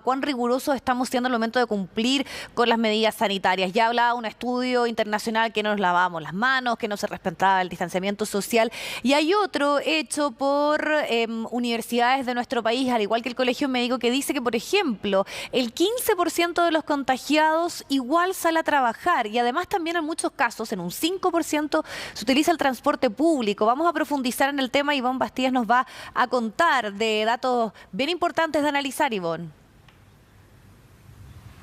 ¿Cuán rigurosos estamos siendo al momento de cumplir con las medidas sanitarias? Ya hablaba un estudio internacional que no nos lavábamos las manos, que no se respetaba el distanciamiento social. Y hay otro hecho por universidades de nuestro país, al igual que el Colegio Médico, que dice que, por ejemplo, el 15% de los contagiados igual sale a trabajar. Y además también en muchos casos, en un 5%, se utiliza el transporte público. Vamos a profundizar en el tema. Ivonne Bastías nos va a contar de datos bien importantes de analizar, Ivonne.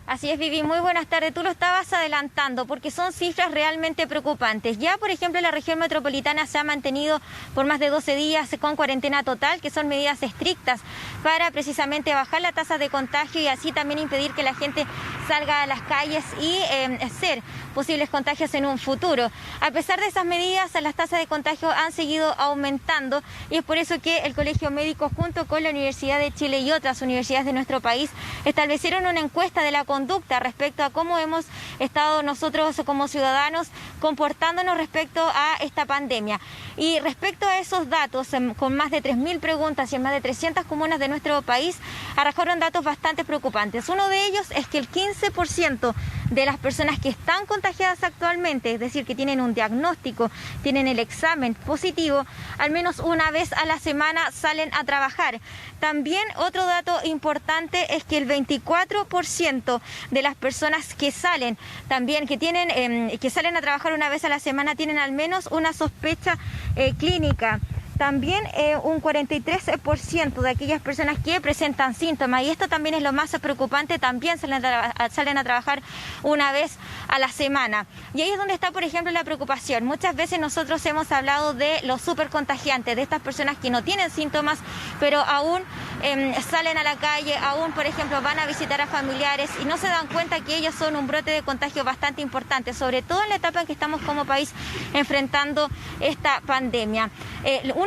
Así es, Vivi, muy buenas tardes. Tú lo estabas adelantando porque son cifras realmente preocupantes. Ya, por ejemplo, la región metropolitana se ha mantenido por más de 12 días con cuarentena total, que son medidas estrictas para precisamente bajar la tasa de contagio y así también impedir que la gente salga a las calles y hacer posibles contagios en un futuro. A pesar de esas medidas, las tasas de contagio han seguido aumentando y es por eso que el Colegio Médico, junto con la Universidad de Chile y otras universidades de nuestro país, establecieron una encuesta de la conducta respecto a cómo hemos estado nosotros como ciudadanos comportándonos respecto a esta pandemia. Y respecto a esos datos, con más de 3.000 preguntas y en más de 300 comunas de nuestro país, arrojaron datos bastante preocupantes. Uno de ellos es que el 15% de las personas que están contagiadas actualmente, es decir, que tienen un diagnóstico, tienen el examen positivo, al menos una vez a la semana salen a trabajar. También otro dato importante es que el 24% de las personas que salen, también que salen a trabajar una vez a la semana, tienen al menos una sospecha clínica. También un 43% de aquellas personas que presentan síntomas, y esto también es lo más preocupante, también salen a trabajar una vez a la semana. Y ahí es donde está, por ejemplo, la preocupación. Muchas veces nosotros hemos hablado de los supercontagiantes, de estas personas que no tienen síntomas, pero aún salen a la calle, aún, por ejemplo, van a visitar a familiares y no se dan cuenta que ellos son un brote de contagio bastante importante, sobre todo en la etapa en que estamos como país enfrentando esta pandemia.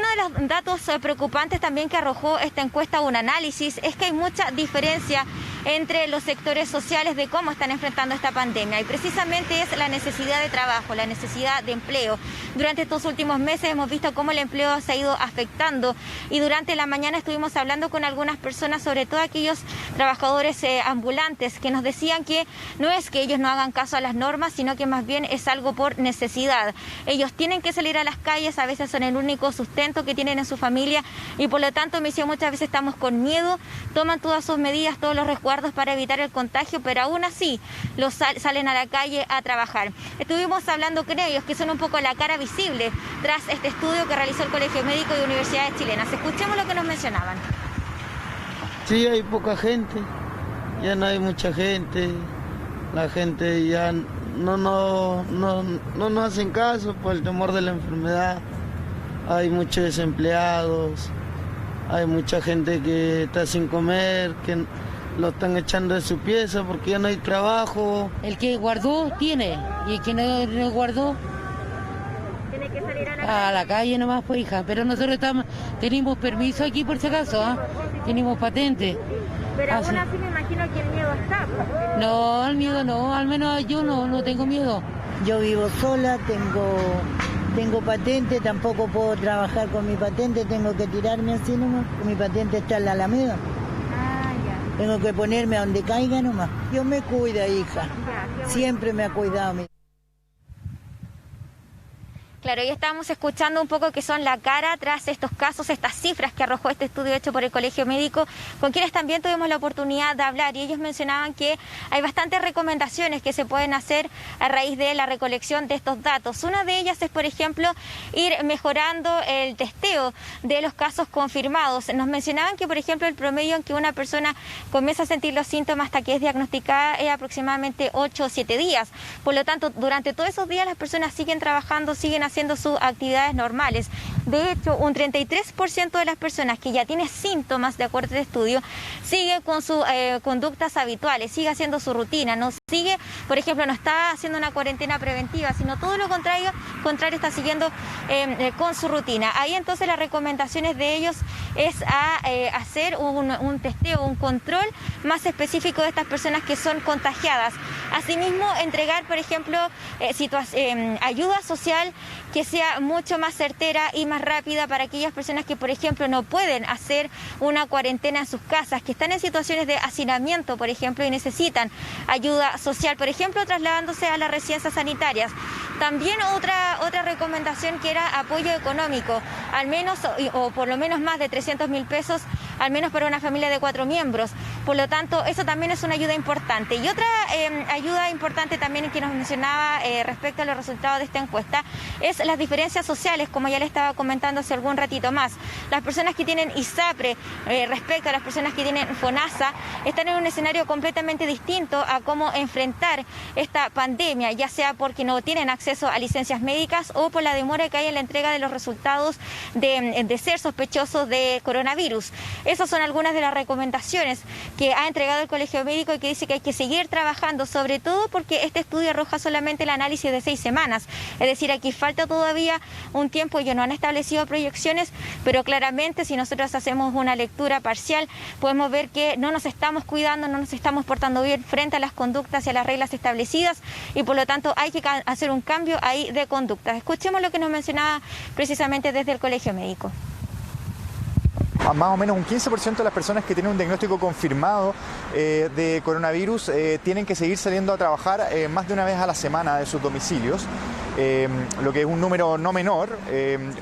Uno de los datos preocupantes también que arrojó esta encuesta, un análisis, es que hay mucha diferencia entre los sectores sociales de cómo están enfrentando esta pandemia y precisamente es la necesidad de trabajo, la necesidad de empleo. Durante estos últimos meses hemos visto cómo el empleo se ha ido afectando y durante la mañana estuvimos hablando con algunas personas, sobre todo aquellos trabajadores ambulantes, que nos decían que no es que ellos no hagan caso a las normas, sino que más bien es algo por necesidad. Ellos tienen que salir a las calles, a veces son el único sustento que tienen en su familia y por lo tanto, me decía, muchas veces estamos con miedo, toman todas sus medidas, todos los resguardos para evitar el contagio, pero aún así salen a la calle a trabajar. Estuvimos hablando con ellos, que son un poco la cara visible tras este estudio que realizó el Colegio Médico y universidades chilenas. Escuchemos lo que nos mencionaban. Sí, hay poca gente, ya no hay mucha gente, la gente ya no nos hacen caso por el temor de la enfermedad, hay muchos desempleados, hay mucha gente que está sin comer, que lo están echando de su pieza porque ya no hay trabajo. El que guardó tiene, y el que no guardó Tiene que salir a la calle nomás, pues, hija. Pero nosotros tenemos permiso aquí por si acaso, ¿eh? Tenemos patente. Pero aún así me imagino que el miedo está. No, el miedo no, al menos yo no tengo miedo. Yo vivo sola, tengo patente, tampoco puedo trabajar con mi patente, tengo que tirarme así nomás. Mi patente está en la Alameda. Tengo que ponerme a donde caiga nomás. Dios me cuida, hija. Siempre me ha cuidado. Claro, y estábamos escuchando un poco que son la cara tras estos casos, estas cifras que arrojó este estudio hecho por el Colegio Médico, con quienes también tuvimos la oportunidad de hablar y ellos mencionaban que hay bastantes recomendaciones que se pueden hacer a raíz de la recolección de estos datos. Una de ellas es, por ejemplo, ir mejorando el testeo de los casos confirmados. Nos mencionaban que, por ejemplo, el promedio en que una persona comienza a sentir los síntomas hasta que es diagnosticada es aproximadamente 8 o 7 días. Por lo tanto, durante todos esos días las personas siguen trabajando, siguen haciendo sus actividades normales. De hecho, un 33% de las personas que ya tienen síntomas, de acuerdo al estudio, sigue con sus conductas habituales, sigue haciendo su rutina, no sigue, por ejemplo, no está haciendo una cuarentena preventiva, sino todo lo contrario está siguiendo con su rutina. Ahí entonces las recomendaciones de ellos es hacer un testeo, un control más específico de estas personas que son contagiadas. Asimismo, entregar, por ejemplo, ayuda social que sea mucho más certera y más rápida para aquellas personas que, por ejemplo, no pueden hacer una cuarentena en sus casas, que están en situaciones de hacinamiento, por ejemplo, y necesitan ayuda social, por ejemplo, trasladándose a las residencias sanitarias. También otra recomendación que era apoyo económico, al menos o por lo menos más de 300.000 pesos, al menos para una familia de 4 miembros. Por lo tanto, eso también es una ayuda importante. Y otra ayuda importante también que nos mencionaba respecto a los resultados de esta encuesta es las diferencias sociales, como ya le estaba comentando hace algún ratito más. Las personas que tienen ISAPRE respecto a las personas que tienen FONASA están en un escenario completamente distinto a cómo enfrentar esta pandemia, ya sea porque no tienen acceso a licencias médicas o por la demora que hay en la entrega de los resultados de ser sospechosos de coronavirus. Esas son algunas de las recomendaciones que ha entregado el Colegio Médico y que dice que hay que seguir trabajando, sobre todo porque este estudio arroja solamente el análisis de 6 semanas. Es decir, aquí falta todavía un tiempo, ellos no han establecido proyecciones, pero claramente si nosotros hacemos una lectura parcial, podemos ver que no nos estamos cuidando, no nos estamos portando bien frente a las conductas y a las reglas establecidas y por lo tanto hay que hacer un cambio ahí de conductas. Escuchemos lo que nos mencionaba precisamente desde el Colegio Médico. Más o menos un 15% de las personas que tienen un diagnóstico confirmado de coronavirus tienen que seguir saliendo a trabajar más de una vez a la semana de sus domicilios. Lo que es un número no menor.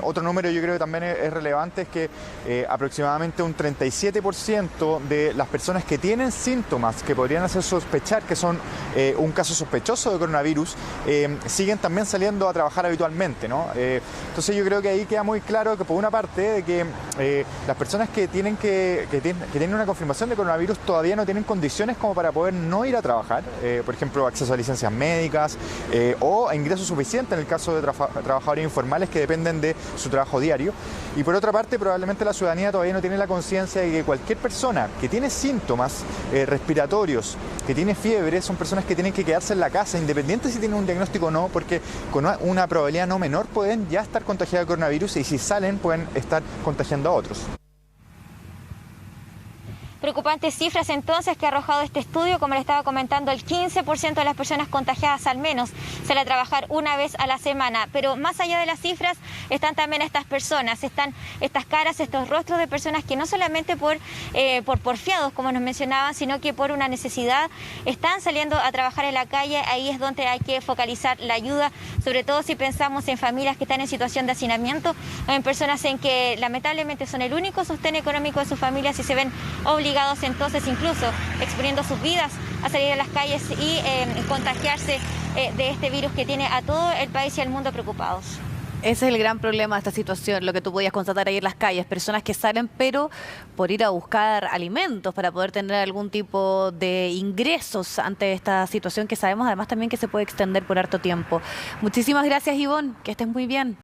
Otro número yo creo que también es relevante es que aproximadamente un 37% de las personas que tienen síntomas que podrían hacer sospechar que son un caso sospechoso de coronavirus siguen también saliendo a trabajar habitualmente, ¿no? Entonces yo creo que ahí queda muy claro que por una parte de que las personas que tienen una confirmación de coronavirus todavía no tienen condiciones como para poder no ir a trabajar, por ejemplo acceso a licencias médicas o a ingresos suficientes en el caso de trabajadores informales que dependen de su trabajo diario. Y por otra parte, probablemente la ciudadanía todavía no tiene la conciencia de que cualquier persona que tiene síntomas respiratorios, que tiene fiebre, son personas que tienen que quedarse en la casa, independiente si tienen un diagnóstico o no, porque con una probabilidad no menor pueden ya estar contagiados de coronavirus y si salen pueden estar contagiando a otros. Preocupantes cifras entonces que ha arrojado este estudio, como le estaba comentando, el 15% de las personas contagiadas al menos sale a trabajar una vez a la semana. Pero más allá de las cifras están también estas personas, están estas caras, estos rostros de personas que no solamente por porfiados, como nos mencionaban, sino que por una necesidad están saliendo a trabajar en la calle. Ahí es donde hay que focalizar la ayuda, sobre todo si pensamos en familias que están en situación de hacinamiento o en personas en que lamentablemente son el único sostén económico de sus familias y se ven obligados entonces incluso exponiendo sus vidas a salir a las calles y contagiarse de este virus que tiene a todo el país y al mundo preocupados. Ese es el gran problema de esta situación, lo que tú podías constatar ahí en las calles, personas que salen pero por ir a buscar alimentos para poder tener algún tipo de ingresos ante esta situación que sabemos además también que se puede extender por harto tiempo. Muchísimas gracias, Ivonne, que estés muy bien.